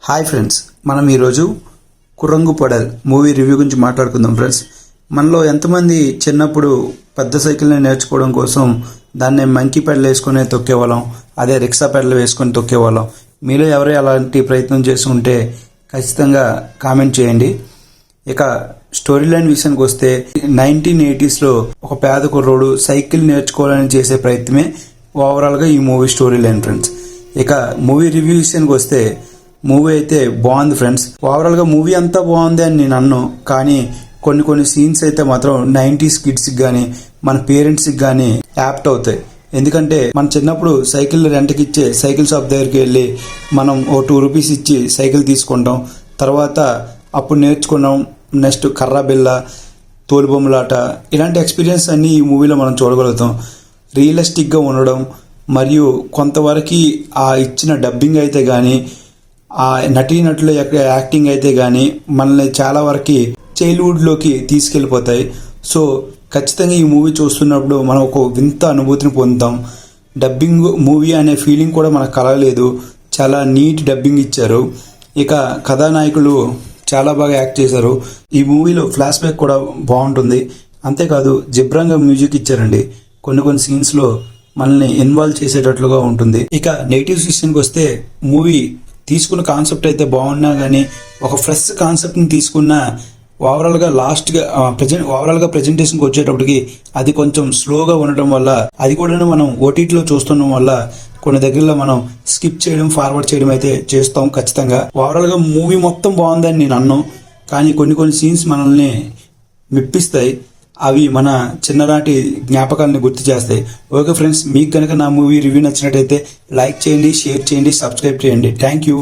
Hi friends, మనం ఈరోజు కురంగు paddle movie review గురించి మాట్లాడుకుందాం. ఫ్రెండ్స్, మనలో ఎంతమంది చిన్నప్పుడు పెద్ద సైకిల్ని నేర్చుకోవడం కోసం దాన్ని మంకీ పెడల్ వేసుకొని తొక్కేవాళ్ళం, అదే రిక్షా పెడల్ వేసుకొని తొక్కేవాళ్ళం. మీలో ఎవరు అలాంటి ప్రయత్నం చేసి ఉంటే ఖచ్చితంగా కామెంట్ చేయండి. ఇక స్టోరీ లైన్ విషయానికి వస్తే 1980s ఒక పేద కుర్రోడు సైకిల్ నేర్చుకోవాలని చేసే ప్రయత్నమే ఓవరాల్గా ఈ మూవీ స్టోరీ లైన్. ఫ్రెండ్స్, ఇక మూవీ రివ్యూ విషయానికి వస్తే మూవీ అయితే బాగుంది. ఫ్రెండ్స్, ఓవరాల్గా మూవీ అంతా బాగుంది అని నేను అన్నాను, కానీ కొన్ని సీన్స్ అయితే మాత్రం 90s కిడ్స్కి కానీ మన పేరెంట్స్కి కానీ యాప్ట్ అవుతాయి. ఎందుకంటే మన చిన్నప్పుడు సైకిల్ రెంట్కి ఇచ్చే సైకిల్ షాప్ దగ్గరికి వెళ్ళి మనం ఓ 2 రూపీస్ ఇచ్చి సైకిల్ తీసుకుంటాం. తర్వాత అప్పుడు నేర్చుకున్నాం. నెక్స్ట్ కర్రా బిల్ల, తోలుబొమ్మలాట, ఇలాంటి ఎక్స్పీరియన్స్ అన్నీ ఈ మూవీలో మనం చూడగలుగుతాం. రియలిస్టిక్గా ఉండడం మరియు కొంతవరకు ఆ ఇచ్చిన డబ్బింగ్ అయితే కానీ ఆ నటీనటుల యొక్క యాక్టింగ్ అయితే కానీ మనల్ని చాలా వరకు చైల్డ్హుడ్లోకి తీసుకెళ్ళిపోతాయి. సో ఖచ్చితంగా ఈ మూవీ చూస్తున్నప్పుడు మనం ఒక వింత అనుభూతిని పొందుతాం. డబ్బింగ్ మూవీ అనే ఫీలింగ్ కూడా మనకు కలగలేదు. చాలా నీట్ డబ్బింగ్ ఇచ్చారు. ఇక కథానాయకులు చాలా బాగా యాక్ట్ చేశారు. ఈ మూవీలో ఫ్లాష్ బ్యాక్ కూడా బాగుంటుంది. అంతేకాదు జిబ్రాంగా మ్యూజిక్ ఇచ్చారండి. కొన్ని సీన్స్లో మనల్ని ఇన్వాల్వ్ చేసేటట్లుగా ఉంటుంది. ఇక నెగిటివ్ విషయానికి వస్తే మూవీ తీసుకున్న కాన్సెప్ట్ అయితే బాగున్నా కానీ ఒక ఫ్రెష్ కాన్సెప్ట్ని తీసుకున్న ఓవరాల్గా ప్రెజెంటేషన్కి వచ్చేటప్పటికి అది కొంచెం స్లోగా ఉండటం వల్ల, అది కూడా మనం ఓటీటీలో చూస్తుండడం వల్ల కొన్ని దగ్గరలో మనం స్కిప్ చేయడం, ఫార్వర్డ్ చేయడం అయితే చేస్తాం ఖచ్చితంగా. ఓవరాల్గా మూవీ మొత్తం బాగుందని నేను అన్నాను, కానీ కొన్ని సీన్స్ మనల్ని మెప్పిస్తాయి. అవి మన చిన్ననాటి జ్ఞాపకాలను గుర్తు చేస్తాయి. ఓకే ఫ్రెండ్స్, మీకు కనుక నా మూవీ రివ్యూ నచ్చినట్టయితే లైక్ చేయండి, షేర్ చేయండి, సబ్స్క్రైబ్ చేయండి. Thank you.